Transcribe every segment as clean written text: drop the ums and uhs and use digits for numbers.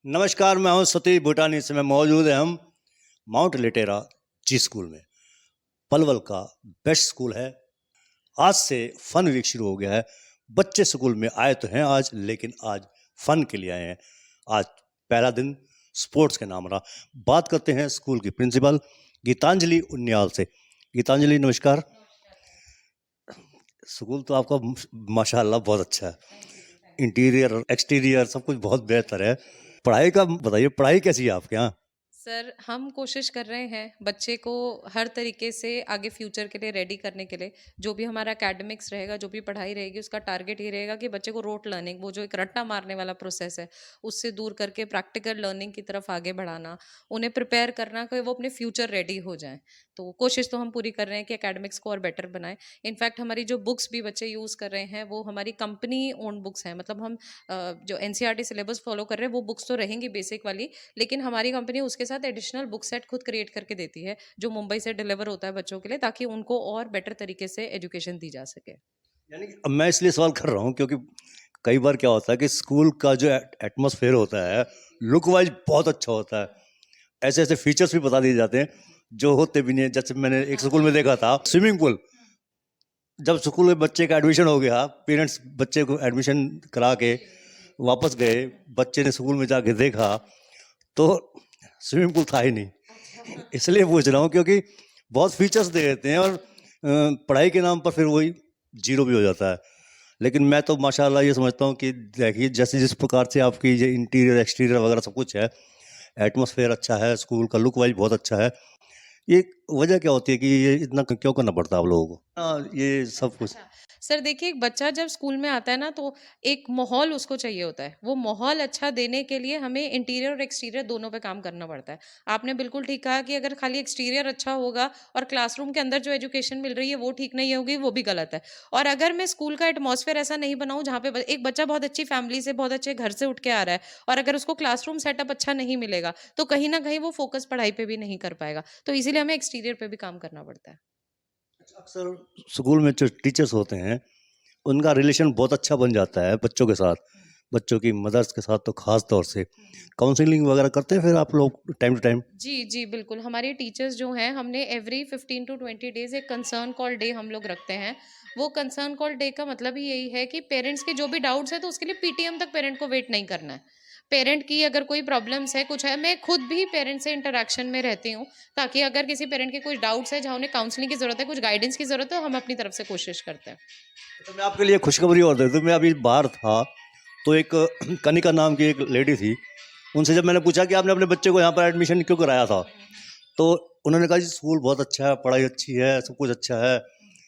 नमस्कार, मैं हूं सतीश भूटानी। इस समय मौजूद है हम माउंट लिटेरा जी स्कूल में। पलवल का बेस्ट स्कूल है। आज से फन वीक शुरू हो गया है। बच्चे स्कूल में आए तो हैं आज, लेकिन आज फन के लिए आए हैं। आज पहला दिन स्पोर्ट्स के नाम रहा। बात करते हैं स्कूल की प्रिंसिपल गीतांजलि उनियाल से। गीतांजलि, नमस्कार। स्कूल तो आपका माशाल्लाह बहुत अच्छा है। इंटीरियर एक्सटीरियर सब कुछ बहुत बेहतर है। पढ़ाई का बताइए, पढ़ाई कैसी है आपके यहाँ? सर, हम कोशिश कर रहे हैं बच्चे को हर तरीके से आगे फ्यूचर के लिए रेडी करने के लिए। जो भी हमारा एकेडमिक्स रहेगा, जो भी पढ़ाई रहेगी, उसका टारगेट ये रहेगा कि बच्चे को रोट लर्निंग, वो जो एक रट्टा मारने वाला प्रोसेस है, उससे दूर करके प्रैक्टिकल लर्निंग की तरफ आगे बढ़ाना, उन्हें प्रिपेयर करना कि वो अपने फ्यूचर रेडी हो जाएं। तो कोशिश तो हम पूरी कर रहे हैं कि एकेडमिक्स को और बेटर बनाएं। इनफैक्ट हमारी जो बुक्स भी बच्चे यूज़ कर रहे हैं वो हमारी कंपनी ओन बुक्स हैं। मतलब हम जो एनसीईआरटी सिलेबस फॉलो कर रहे हैं वो बुक्स तो रहेंगी बेसिक वाली, लेकिन हमारी कंपनी उसके साथ एडिशनल बुक सेट खुद क्रिएट करके देती है, जो मुंबई से डिलीवर होता है बच्चों के लिए, ताकि उनको और बेटर तरीके से एजुकेशन दी जा सके। यानी कि अब मैं इसलिए सवाल कर रहा हूँ क्योंकि कई बार क्या होता है कि स्कूल का जो एटमॉस्फेयर होता है, लुक वाइज बहुत अच्छा होता है। ऐसे ऐसे फीचर्स भी बता दिए जाते हैं जो होते भी नहीं है। जैसे मैंने एक स्कूल में देखा था, स्विमिंग पूल। जब स्कूल में बच्चे का एडमिशन हो गया, पेरेंट्स बच्चे को एडमिशन करा के वापस गए, बच्चे ने स्कूल में जाके देखा तो स्विमिंग पूल था ही नहीं। इसलिए पूछ रहा हूँ क्योंकि बहुत फीचर्स दे देते हैं और पढ़ाई के नाम पर फिर वही जीरो भी हो जाता है। लेकिन मैं तो माशाल्लाह ये समझता हूँ कि देखिए, जैसे जिस प्रकार से आपकी ये इंटीरियर एक्सटीरियर वगैरह सब कुछ है, एटमॉस्फेयर अच्छा है, स्कूल का लुक वाइज बहुत अच्छा है। ये वजह क्या होती है कि ये इतना क्यों करना पड़ता है आप लोगों को? हाँ, ये सब कुछ। अच्छा, सर देखिए, एक बच्चा जब स्कूल में आता है ना, तो एक माहौल उसको चाहिए होता है। वो माहौल अच्छा देने के लिए हमें इंटीरियर और एक्सटीरियर दोनों पे काम करना पड़ता है। आपने बिल्कुल ठीक कहा कि अगर खाली एक्सटीरियर अच्छा होगा और क्लासरूम के अंदर जो एजुकेशन मिल रही है वो ठीक नहीं होगी, वो भी गलत है। और अगर मैं स्कूल का एटमॉस्फेयर ऐसा नहीं बनाऊँ जहाँ पे एक बच्चा बहुत अच्छी फैमिली से, बहुत अच्छे घर से उठ के आ रहा है, और अगर उसको क्लासरूम सेटअप अच्छा नहीं मिलेगा, तो कहीं न कहीं वो फ़ोकस पढ़ाई पे भी नहीं कर पाएगा। तो इसीलिए हमें एक्सटीरियर पे भी काम करना पड़ता है। अक्सर स्कूल में जो टीचर्स होते हैं, उनका रिलेशन बहुत अच्छा बन जाता है बच्चों के साथ। बच्चों की मदर्स के साथ तो ख़ास तौर से। काउंसलिंग वगैरह करते हैं फिर आप लोग टाइम टू टाइम? जी, जी, बिल्कुल। हमारे टीचर्स जो हैं, हमने एवरी 15 टू 20 डेज़ एक कंसर्न कॉल डे हम लोग रखते हैं। वो कंसर्न कॉल डे का मतलब ही यही है कि पेरेंट्स के जो भी डाउट्स हैं, तो उसके लिए पीटीएम तक पेरेंट को वेट नहीं करना है। पेरेंट की अगर कोई प्रॉब्लम्स है, कुछ है, मैं खुद भी पेरेंट्स से इंटरैक्शन में रहती हूँ, ताकि अगर किसी पेरेंट के कुछ डाउट्स हैं, जहाँ उन्हें काउंसलिंग की ज़रूरत है, कुछ गाइडेंस की ज़रूरत है, तो हम अपनी तरफ से कोशिश करते हैं। तो मैं आपके लिए खुशखबरी और दे दूँ, मैं अभी बाहर था, तो एक कनिका नाम की एक लेडी थी, उनसे जब मैंने पूछा कि आपने अपने बच्चे को यहाँ पर एडमिशन क्यों कराया था? तो उन्होंने कहा जी स्कूल बहुत अच्छा है, पढ़ाई अच्छी है, सब कुछ अच्छा है।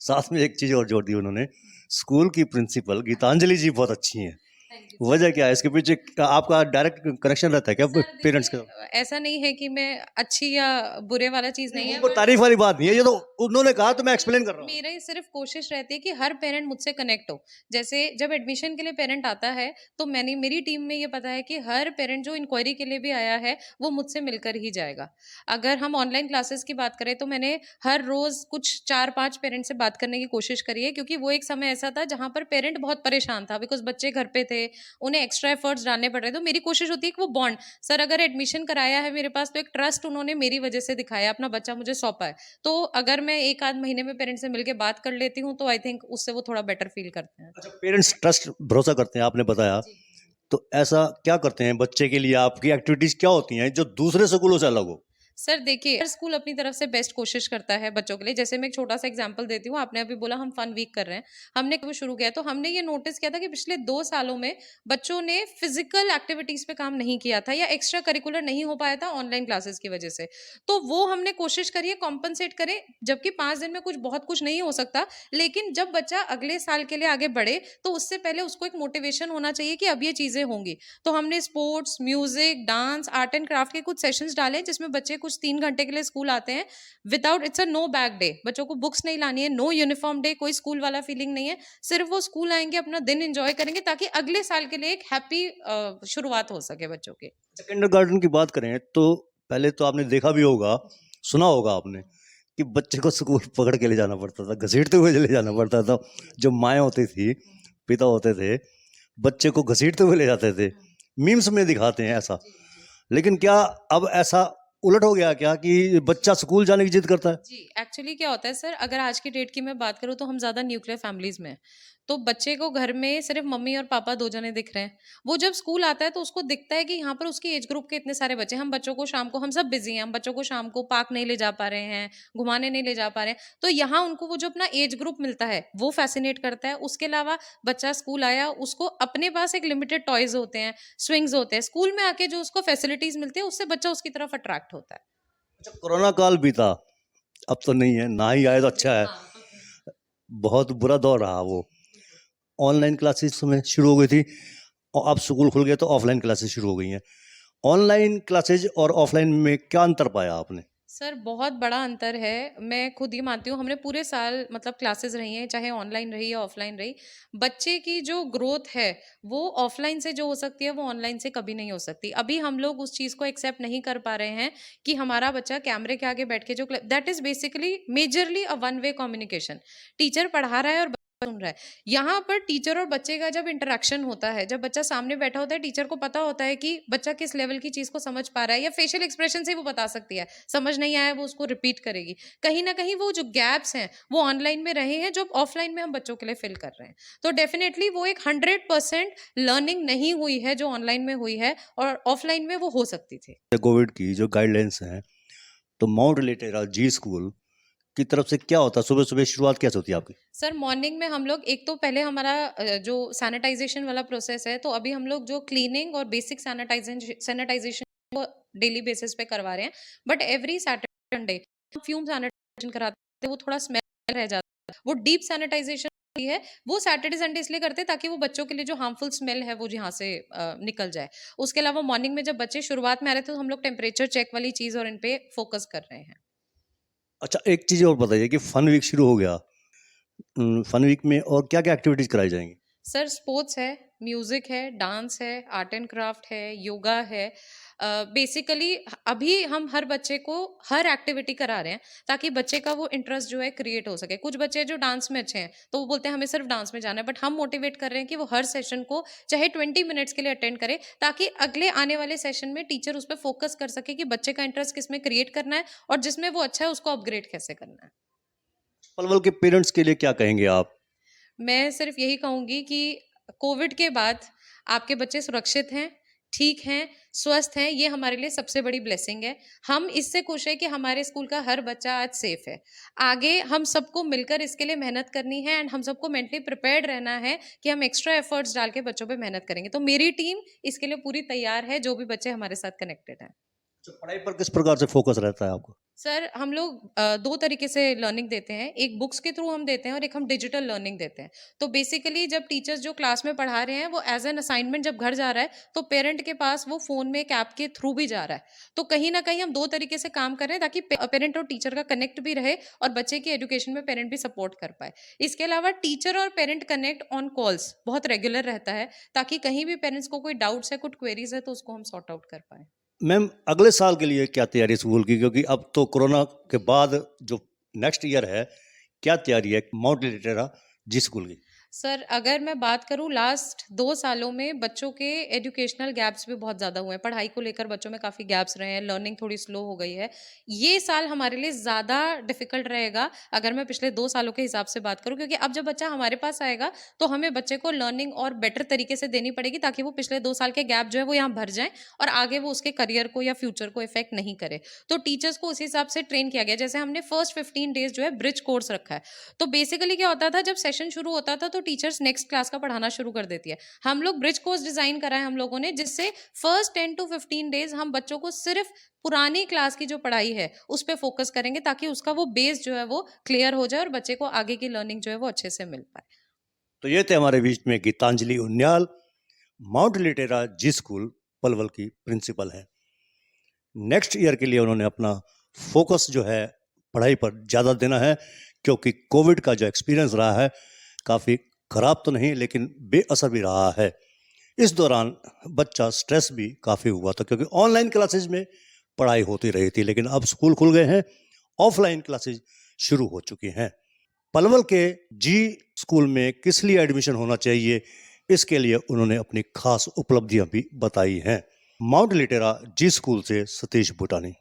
साथ में एक चीज़ और जोड़ दी उन्होंने, स्कूल की प्रिंसिपल गीतांजलि जी बहुत अच्छी हैं। Thank you sir. वजह क्या है? इसके पीछे आपका डायरेक्ट कनेक्शन रहता है क्या सर पेरेंट्स देखिए, के साथ? ऐसा नहीं है कि मैं अच्छी या बुरे वाला चीज़ नहीं, नहीं है, वो बट तारीफ वाली बात नहीं है, ये तो उन्होंने कहा तो मैं मेरी एक्सप्लेन कर रहा हूँ। मेरी सिर्फ कोशिश रहती है कि हर पेरेंट मुझसे कनेक्ट हो। जैसे जब एडमिशन के लिए पेरेंट आता है, तो मैंने मेरी टीम में ये पता है कि हर पेरेंट जो इंक्वायरी के लिए भी आया है, वो मुझसे मिलकर ही जाएगा। अगर हम ऑनलाइन क्लासेस की बात करें, तो मैंने हर रोज़ कुछ 4-5 पेरेंट से बात करने की कोशिश करी है, क्योंकि वो एक समय ऐसा था जहाँ पर पेरेंट बहुत परेशान था, बिकॉज़ बच्चे घर पे थे, उन्हें एक्स्ट्रा एफर्ट्स डालने पड़ रहे थे। तो मेरी कोशिश होती है कि वो बॉन्ड, सर अगर एडमिशन कराया है मेरे पास, तो एक ट्रस्ट उन्होंने मेरी वजह से दिखाया, अपना बच्चा मुझे सौंपा है। तो अगर मैं 1 आध महीने में पेरेंट्स से मिलके बात कर लेती हूँ, तो आई थिंक उससे वो थोड़ा बेटर फ़ील करते हैं। अच्छा, पेरेंट्स ट्रस्ट भरोसा करते हैं आपने बताया, जी। तो ऐसा क्या करते हैं बच्चे के लिए? आपकी एक्टिविटीज़ क्या होती हैं जो दूसरे स्कूलों से अलग हो? सर देखिए, हर स्कूल अपनी तरफ से बेस्ट कोशिश करता है बच्चों के लिए। जैसे मैं एक छोटा-सा एग्ज़ाम्पल देती हूँ, आपने अभी बोला हम फन वीक कर रहे हैं। हमने वो शुरू किया, तो हमने ये नोटिस किया था कि पिछले 2 सालों में बच्चों ने फिज़िकल एक्टिविटीज़ पे काम नहीं किया था, या एक्स्ट्रा करिकुलर नहीं हो पाया था ऑनलाइन क्लासेस की वजह से। तो वो हमने कोशिश करी है कॉम्पेंसेट करें, जबकि 5 दिन में बहुत कुछ नहीं हो सकता, लेकिन जब बच्चा अगले साल के लिए आगे बढ़े, तो उससे पहले उसको एक मोटिवेशन होना चाहिए कि अब ये चीज़ें होंगी। तो हमने sports, music, dance, art and craft के कुछ सेशंस डाले, जिसमें बच्चे कुछ 3 घंटे के लिए स्कूल आते हैं, without, it's a no bag day. बच्चों को बुक्स नहीं लानी है, नो यूनिफॉर्म डे, कोई स्कूल वाला फीलिंग नहीं है। सिर्फ वो स्कूल आएँगे, अपना दिन एन्जॉय करेंगे, ताकि अगले साल के लिए एक हैप्पी शुरुआत हो सके बच्चों की। अच्छा, किंडरगार्टन की बात करें तो पहले तो आपने देखा भी होगा, सुना होगा आपने कि बच्चे को स्कूल पकड़ के ले जाना पड़ता था, घसीटते हुए ले जाना पड़ता था। जो माएँ होती थी, पिता होते थे, बच्चे को घसीटते हुए ले जाते थे। मीम्स में दिखाते हैं ऐसा, लेकिन क्या अब ऐसा उलट हो गया क्या कि बच्चा स्कूल जाने की जिद करता है? जी, एक्चुअली क्या होता है सर, अगर आज की डेट की मैं बात करूँ तो हम ज़्यादा न्यूक्लियर फैमिलीज़ में हैं। तो बच्चे को घर में सिर्फ़ मम्मी और पापा 2 जने दिख रहे हैं। वो जब स्कूल आता है तो उसको दिखता है कि यहाँ पर उसकी एज ग्रुप के इतने सारे बच्चे हैं। हम बच्चों को शाम को हम सब बिज़ी हैं, हम बच्चों को शाम को पार्क नहीं ले जा पा रहे हैं, घुमाने नहीं ले जा पा रहे हैं। तो यहाँ उनको वो जो अपना एज ग्रुप मिलता है, वो फ़ैसिनेट करता है। उसके अलावा बच्चा स्कूल आया, उसको अपने पास एक लिमिटेड टॉयज़ होते हैं, स्विंग्स होते हैं। स्कूल में आके जो उसको फैसिलिटीज़ मिलती है, उससे बच्चा उसकी तरफ अट्रैक्ट होता है। अच्छा, कोरोना काल बीता, अब तो नहीं है, ना ही आए तो अच्छा है। बहुत बुरा दौर रहा वो। ऑनलाइन क्लासेस में शुरू हो गई थी और अब स्कूल खुल गए तो ऑफलाइन क्लासेस शुरू हो गई हैं। ऑनलाइन क्लासेस और ऑफलाइन में क्या अंतर पाया आपने? सर बहुत बड़ा अंतर है। मैं खुद ही मानती हूँ, हमने पूरे साल मतलब क्लासेस रही हैं, चाहे ऑनलाइन रही या ऑफलाइन रही। बच्चे की जो ग्रोथ है, वो ऑफलाइन से जो हो सकती है, वो ऑनलाइन से कभी नहीं हो सकती। अभी हम लोग उस चीज़ को एक्सेप्ट नहीं कर पा रहे हैं कि हमारा बच्चा कैमरे के आगे बैठ के जो that is basically majorly a one way communication. Teacher पढ़ा रहा है और बच्चा सुन रहा है। यहाँ पर टीचर और बच्चे का जब इंटरेक्शन होता है, जब बच्चा सामने बैठा होता है, टीचर को पता होता है कि बच्चा किस लेवल की चीज़ को समझ पा रहा है, या फेशियल एक्सप्रेशन से वो बता सकती है। समझ नहीं आया वो उसको रिपीट करेगी। कहीं न कहीं वो जो गैप्स हैं, वो ऑनलाइन में रहे हैं, जो ऑफलाइन में हम बच्चों के लिए फिल कर रहे हैं। तो डेफिनिटली वो एक 100% लर्निंग नहीं हुई है, जो ऑनलाइन में हुई है, और ऑफलाइन में वो हो सकती थी। कोविड की जो गाइडलाइंस हैं, तो माउंट लिटेरा जी स्कूल की तरफ से क्या होता है? सुबह-सुबह शुरुआत कैसे होती है आपकी? सर मॉर्निंग में हम लोग एक तो पहले हमारा जो सैनिटाइजेशन वाला प्रोसेस है, तो अभी हम लोग जो क्लीनिंग और बेसिक सैनिटाइजेशन वो डेली बेसिस पे करवा रहे हैं। But every Saturday Sunday fume sanitisation कराते हैं, वो थोड़ा स्मेल रह जाता है। वो डीप सैनिटाइजेशन है, वो सैटरडे संडे इसलिए करते हैं ताकि वो बच्चों के लिए जो हार्मफुल स्मेल है वो यहाँ से निकल जाए। उसके अलावा मॉर्निंग में जब बच्चे शुरुआत में आ रहे थे, तो हम लोग टेम्परेचर चेक वाली चीज़ और इन पे फोकस कर रहे हैं। अच्छा, एक चीज़ और बताइए कि फन वीक शुरू हो गया। फन वीक में और क्या-क्या एक्टिविटीज़ कराई जाएँगी? सर स्पोर्ट्स है, म्यूज़िक है, डांस है, आर्ट एंड क्राफ्ट है, योगा है। बेसिकली अभी हम हर बच्चे को हर एक्टिविटी करा रहे हैं ताकि बच्चे का वो इंटरेस्ट जो है क्रिएट हो सके। कुछ बच्चे जो डांस में अच्छे हैं, तो वो बोलते हैं हमें सिर्फ डांस में जाना है, बट हम मोटिवेट कर रहे हैं कि वो हर सेशन को चाहे 20 मिनट्स के लिए अटेंड करे, ताकि अगले आने वाले सेशन में टीचर उस पे फोकस कर सके कि बच्चे का इंटरेस्ट किसमें क्रिएट करना है और जिसमें वो अच्छा है उसको अपग्रेड कैसे करना है। पलवल के पेरेंट्स के लिए क्या कहेंगे आप? मैं सिर्फ यही कहूँगी कि कोविड के बाद आपके बच्चे सुरक्षित हैं, ठीक हैं, स्वस्थ हैं, ये हमारे लिए सबसे बड़ी ब्लेसिंग है। हम इससे खुश हैं कि हमारे स्कूल का हर बच्चा आज सेफ है। आगे हम सबको मिलकर इसके लिए मेहनत करनी है, एंड हम सबको मेंटली प्रिपेयर्ड रहना है कि हम एक्स्ट्रा एफर्ट्स डाल के बच्चों पे मेहनत करेंगे। तो मेरी टीम इसके लिए पूरी तैयार है, जो भी बच्चे हमारे साथ कनेक्टेड हैं। अच्छा, पढ़ाई पर किस प्रकार से फोकस रहता है आपका? सर हम लोग 2 तरीके से लर्निंग देते हैं। एक बुक्स के थ्रू हम देते हैं और एक हम डिजिटल लर्निंग देते हैं। तो बेसिकली जब टीचर्स जो क्लास में पढ़ा रहे हैं, वो एज़ एन असाइनमेंट जब घर जा रहा है, तो पेरेंट के पास वो फ़ोन में एक ऐप के थ्रू भी जा रहा है। तो कहीं न कहीं हम 2 तरीके से काम कर रहे हैं ताकि पेरेंट और टीचर का कनेक्ट भी रहे और बच्चे की एजुकेशन में पेरेंट भी सपोर्ट कर पाए। इसके अलावा टीचर और पेरेंट कनेक्ट ऑन कॉल्स बहुत रेगुलर रहता है, ताकि कहीं भी पेरेंट्स को कोई डाउट्स है, कुछ क्वेरीज़ है, तो उसको हम सॉर्ट आउट कर पाएँ। मैम, अगले साल के लिए क्या तैयारी स्कूल की? क्योंकि अब तो कोरोना के बाद जो नेक्स्ट ईयर है, क्या तैयारी है माउंट लिटेरा जी स्कूल की? सर अगर मैं बात करूँ लास्ट 2 सालों में बच्चों के एजुकेशनल गैप्स भी बहुत ज़्यादा हुए हैं। पढ़ाई को लेकर बच्चों में काफ़ी गैप्स रहे हैं, लर्निंग थोड़ी स्लो हो गई है। ये साल हमारे लिए ज़्यादा डिफ़िकल्ट रहेगा अगर मैं पिछले 2 सालों के हिसाब से बात करूँ, क्योंकि अब जब बच्चा हमारे पास आएगा तो हमें बच्चे को लर्निंग और बेटर तरीके से देनी पड़ेगी ताकि वो पिछले 2 साल के गैप जो है वो यहाँ भर जाएँ और आगे वो उसके करियर को या फ्यूचर को इफ़ेक्ट नहीं करे। तो टीचर्स को उस हिसाब से ट्रेन किया गया। जैसे हमने फर्स्ट 15 डेज़ जो है ब्रिज कोर्स रखा है। तो बेसिकली क्या होता था, जब सेशन शुरू होता था तो टीचर्स नेक्स्ट क्लास का पढ़ाना शुरू कर देती है। हम लोग ब्रिज कोर्स डिजाइन करा है हम लोगों ने, जिससे फर्स्ट 10 टू 15 डेज हम बच्चों को सिर्फ पुरानी क्लास की जो पढ़ाई है उस पे फोकस करेंगे, ताकि उसका वो बेस जो है वो क्लियर हो जाए और बच्चे को आगे की लर्निंग जो है वो अच्छे से मिल पाए। तो ये थे हमारे बीच में गीतांजलि उनियाल, माउंट लिटेरा जी स्कूल पलवल की प्रिंसिपल है। नेक्स्ट ईयर के लिए उन्होंने अपना फोकस जो है पढ़ाई पर ज़्यादा देना है, क्योंकि कोविड का जो एक्सपीरियंस रहा है काफ़ी ख़राब तो नहीं लेकिन बेअसर भी रहा है। इस दौरान बच्चा स्ट्रेस भी काफ़ी हुआ था, क्योंकि ऑनलाइन क्लासेज में पढ़ाई होती रही थी, लेकिन अब स्कूल खुल गए हैं, ऑफलाइन क्लासेज शुरू हो चुकी हैं। पलवल के जी स्कूल में किस लिए एडमिशन होना चाहिए, इसके लिए उन्होंने अपनी खास उपलब्धियां भी बताई हैं। माउंट लिटेरा जी स्कूल से सतीश भूटानी।